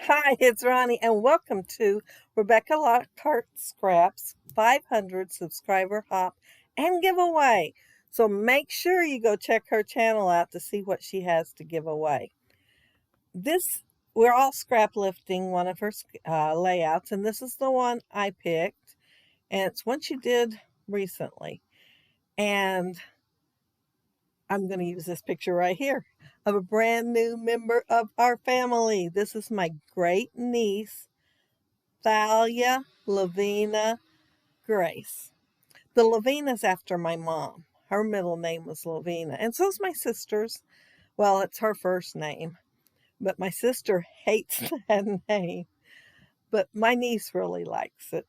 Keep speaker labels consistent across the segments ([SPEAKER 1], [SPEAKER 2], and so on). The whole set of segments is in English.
[SPEAKER 1] Hi, it's Ronnie, and welcome to Rebecca Lockhart Scraps 500 subscriber hop and giveaway. So make sure you go check her channel out to see what she has to give away. We're all scrap lifting one of her layouts, and this is the one I picked, and it's one she did recently. And I'm going to use this picture right here of a brand new member of our family. This is my great niece, Thalia Lavina Grace. The Lavina's after my mom. Her middle name was Lavina, and so's my sister's. Well, it's her first name, but my sister hates that name. But my niece really likes it.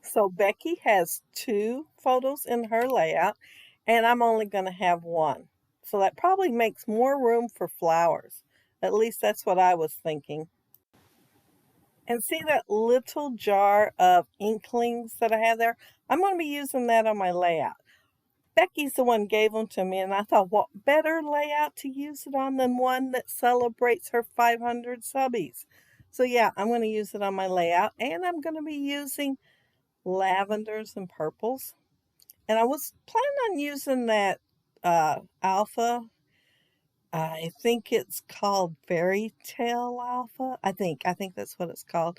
[SPEAKER 1] So Becky has two photos in her layout, and I'm only going to have one. So that probably makes more room for flowers. At least that's what I was thinking. And see that little jar of inklings that I have there? I'm going to be using that on my layout. Becky's the one gave them to me, and I thought, what better layout to use it on than one that celebrates her 500 subbies? So yeah, I'm going to use it on my layout, and I'm going to be using lavenders and purples. And I was planning on using that alpha. I think it's called Fairy Tale Alpha. I think that's what it's called.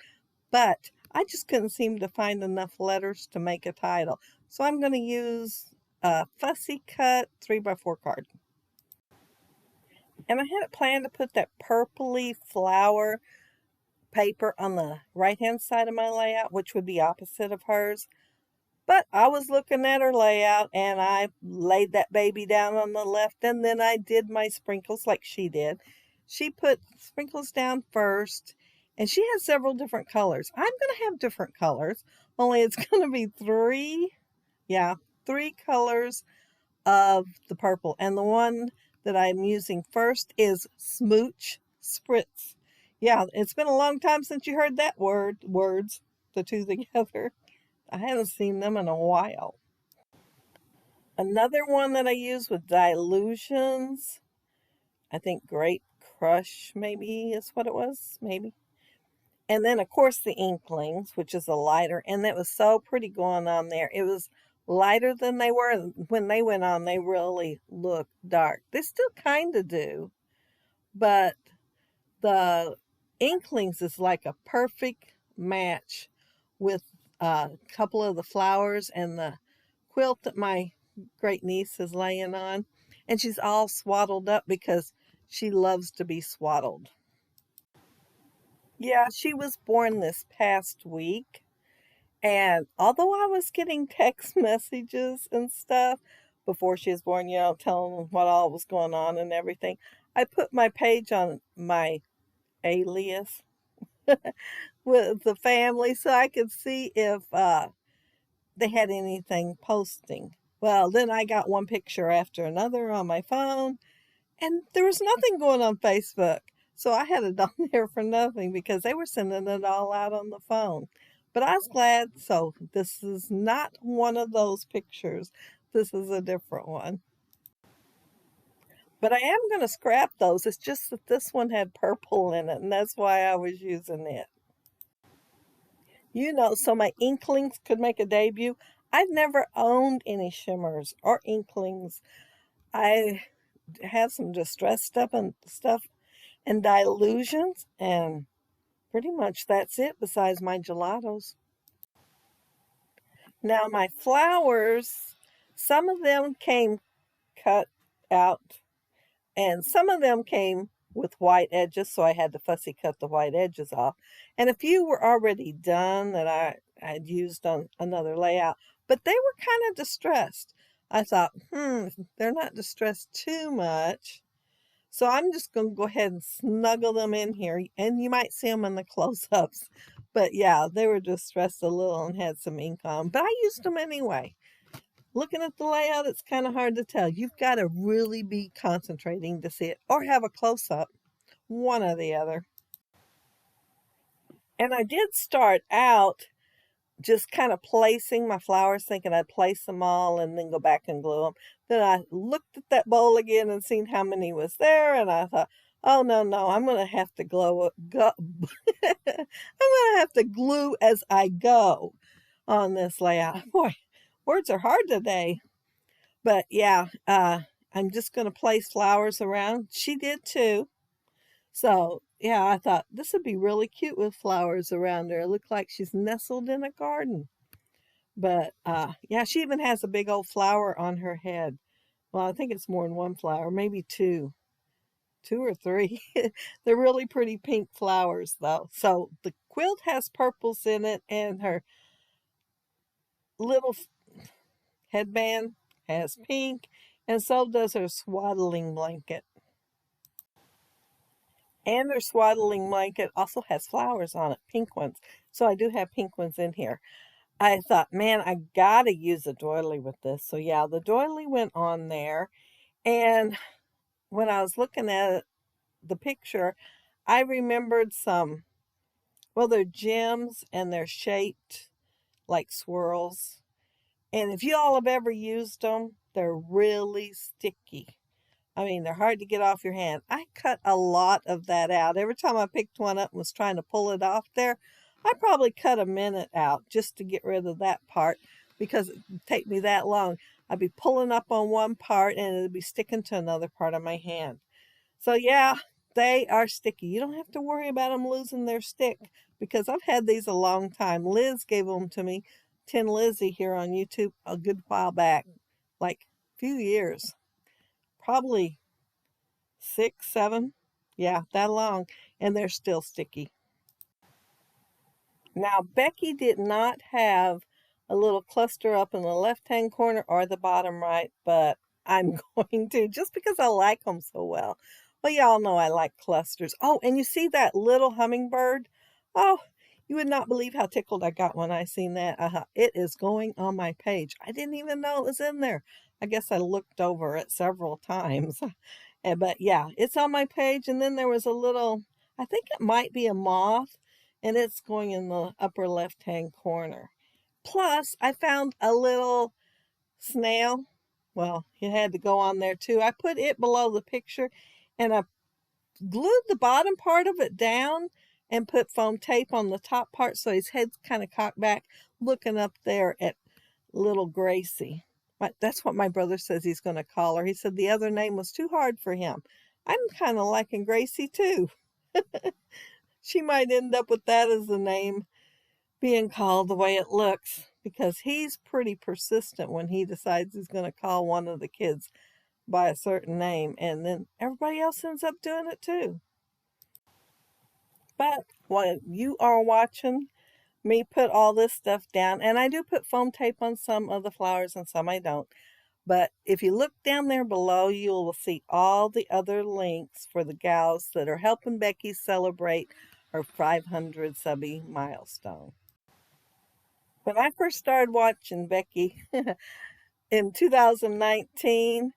[SPEAKER 1] But I just couldn't seem to find enough letters to make a title. So I'm going to use a fussy cut 3x4 card. And I had it planned to put that purpley flower paper on the right-hand side of my layout, which would be opposite of hers. But I was looking at her layout, and I laid that baby down on the left, and then I did my sprinkles like she did. She put sprinkles down first, and she has several different colors. I'm going to have different colors, only it's going to be three colors of the purple. And the one that I'm using first is Smooch Spritz. Yeah, it's been a long time since you heard that words, the two together. I haven't seen them in a while. Another one that I use with Dilutions, I think Great Crush maybe is what it was, maybe. And then, of course, the Inklings, which is a lighter, and that was so pretty going on there. It was lighter than they were. When they went on, they really looked dark. They still kind of do, but the Inklings is like a perfect match with a couple of the flowers and the quilt that my great niece is laying on. And she's all swaddled up because she loves to be swaddled. Yeah, she was born this past week. And although I was getting text messages and stuff before she was born, telling what all was going on and everything, I put my page on my alias with the family so I could see if they had anything posting. Well, then I got one picture after another on my phone, and there was nothing going on Facebook. So I had it on there for nothing because they were sending it all out on the phone. But I was glad. So this is not one of those pictures. This is a different one. But I am going to scrap those. It's just that this one had purple in it, and that's why I was using it. So my Inklings could make a debut. I've never owned any shimmers or Inklings. I have some distressed stuff and Dilutions, and pretty much that's it besides my gelatos. Now my flowers, some of them came cut out, and some of them came with white edges, so I had to fussy cut the white edges off. And a few were already done that I had used on another layout, but they were kind of distressed. I thought, they're not distressed too much. So I'm just going to go ahead and snuggle them in here, and you might see them in the close-ups. But yeah, they were distressed a little and had some ink on, but I used them anyway. Looking at the layout, it's kind of hard to tell. You've got to really be concentrating to see it or have a close-up, one or the other. And I did start out just kind of placing my flowers, thinking I'd place them all and then go back and glue them. Then I looked at that bowl again and seen how many was there, and I thought, Oh, no, no, I'm going to have to I'm going to have to glue as I go on this layout. Boy, words are hard today. But yeah, I'm just going to place flowers around. She did too. So yeah, I thought this would be really cute with flowers around her. It looked like she's nestled in a garden. But yeah, she even has a big old flower on her head. Well, I think it's more than one flower, maybe two or three. They're really pretty pink flowers though. So the quilt has purples in it, and her little headband has pink, and so does her swaddling blanket. And her swaddling blanket also has flowers on it, pink ones. So I do have pink ones in here. I thought, man, I gotta use a doily with this. So yeah, the doily went on there. And when I was looking at the picture, I remembered some, well, they're gems and they're shaped like swirls. And if you all have ever used them, they're really sticky. I mean, they're hard to get off your hand. I cut a lot of that out. Every time I picked one up and was trying to pull it off there, I probably cut a minute out just to get rid of that part because it would take me that long. I'd be pulling up on one part and it'd be sticking to another part of my hand. So yeah, they are sticky. You don't have to worry about them losing their stick because I've had these a long time. Liz gave them to me, Tin Lizzie here on YouTube a good while back, like a few years, probably 6, 7, yeah, that long, and they're still sticky. Now, Becky did not have a little cluster up in the left-hand corner or the bottom right, but I'm going to just because I like them so well. Well, y'all know I like clusters. Oh, and you see that little hummingbird? Oh, you would not believe how tickled I got when I seen that. It is going on my page. I didn't even know it was in there. I guess I looked over it several times. But yeah, it's on my page. And then there was a little, I think it might be a moth, and it's going in the upper left-hand corner. Plus, I found a little snail. Well, it had to go on there too. I put it below the picture, and I glued the bottom part of it down and put foam tape on the top part so his head's kind of cocked back, looking up there at little Gracie. That's what my brother says he's going to call her. He said the other name was too hard for him. I'm kind of liking Gracie too. She might end up with that as the name, being called the way it looks, because he's pretty persistent when he decides he's going to call one of the kids by a certain name, and then everybody else ends up doing it too. But while you are watching me put all this stuff down, and I do put foam tape on some of the flowers and some I don't, but if you look down there below, you will see all the other links for the gals that are helping Becky celebrate her 500 subby milestone. When I first started watching Becky in 2019,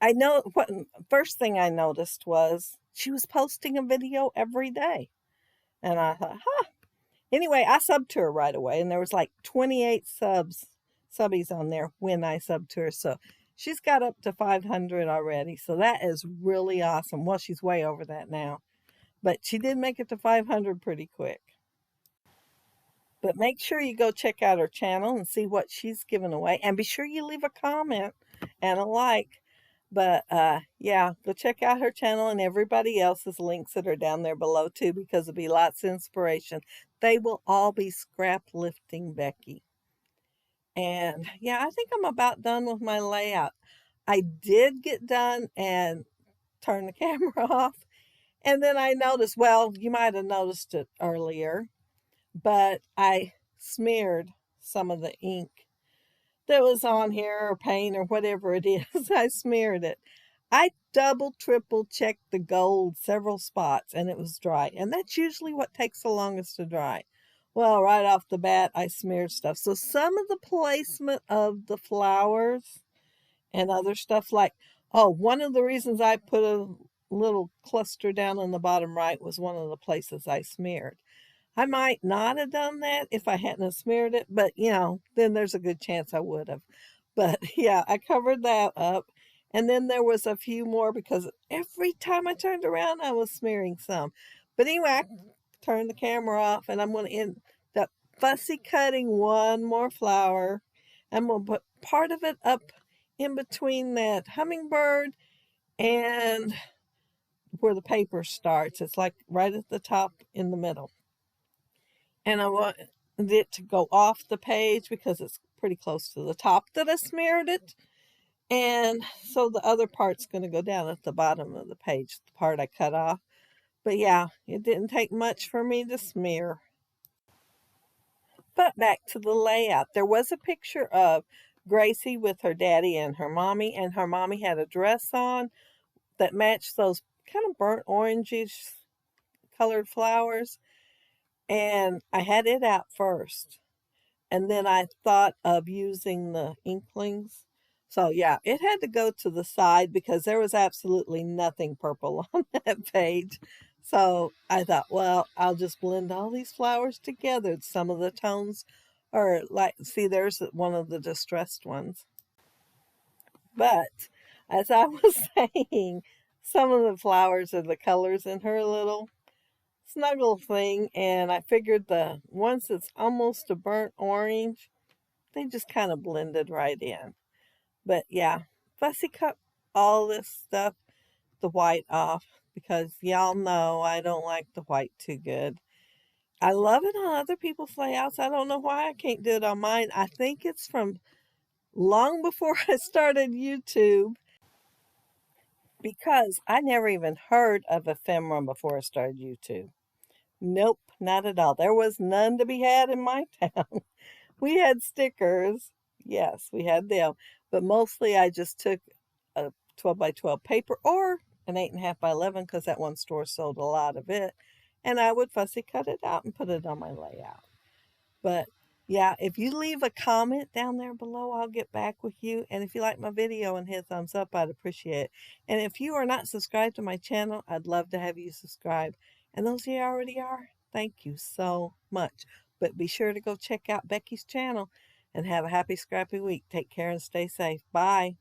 [SPEAKER 1] I know what first thing I noticed was she was posting a video every day. And I thought, huh. Anyway, I subbed to her right away, and there was like 28 subbies on there when I subbed to her. So she's got up to 500 already. So that is really awesome. Well, she's way over that now. But she did make it to 500 pretty quick. But make sure you go check out her channel and see what she's giving away. And be sure you leave a comment and a like. But yeah, go check out her channel and everybody else's links that are down there below too, because it'll be lots of inspiration. They will all be scrap lifting Becky. And yeah, I think I'm about done with my layout. I did get done and turn the camera off. And then I noticed, well, you might have noticed it earlier, but I smeared some of the ink that was on here, or paint, or whatever it is. I smeared it. I double, triple checked the gold several spots, and it was dry. And that's usually what takes the longest to dry. Well, right off the bat, I smeared stuff. So some of the placement of the flowers and other stuff, like, oh, one of the reasons I put a little cluster down in the bottom right was one of the places I smeared. I might not have done that if I hadn't smeared it, but then there's a good chance I would have. But yeah, I covered that up. And then there was a few more because every time I turned around, I was smearing some. But anyway, I turned the camera off and I'm going to end up fussy cutting one more flower. I'm going to put part of it up in between that hummingbird and where the paper starts. It's like right at the top in the middle. And I want it to go off the page because it's pretty close to the top that I smeared it. And so the other part's going to go down at the bottom of the page, the part I cut off. But yeah, it didn't take much for me to smear. But back to the layout. There was a picture of Gracie with her daddy and her mommy had a dress on that matched those kind of burnt orangish colored flowers. And I had it out first. And then I thought of using the inklings. So yeah, it had to go to the side because there was absolutely nothing purple on that page. So I thought, well, I'll just blend all these flowers together. Some of the tones are like, see, there's one of the distressed ones. But as I was saying, some of the flowers are the colors in her little snuggle thing. And I figured the ones that's almost a burnt orange, they just kind of blended right in. But yeah, fussy cut all this stuff, the white off, because y'all know I don't like the white too good. I love it on other people's layouts. I don't know why I can't do it on mine. I think it's from long before I started YouTube, because I never even heard of ephemera before I started YouTube. Nope, not at all. There was none to be had in my town. We had stickers. Yes, we had them. But mostly I just took a 12 by 12 paper or an 8.5 by 11 because that one store sold a lot of it. And I would fussy cut it out and put it on my layout. But yeah, if you leave a comment down there below, I'll get back with you. And if you like my video and hit thumbs up, I'd appreciate it. And if you are not subscribed to my channel, I'd love to have you subscribe. And those of you already are, thank you so much. But be sure to go check out Becky's channel and have a happy scrappy week. Take care and stay safe. Bye.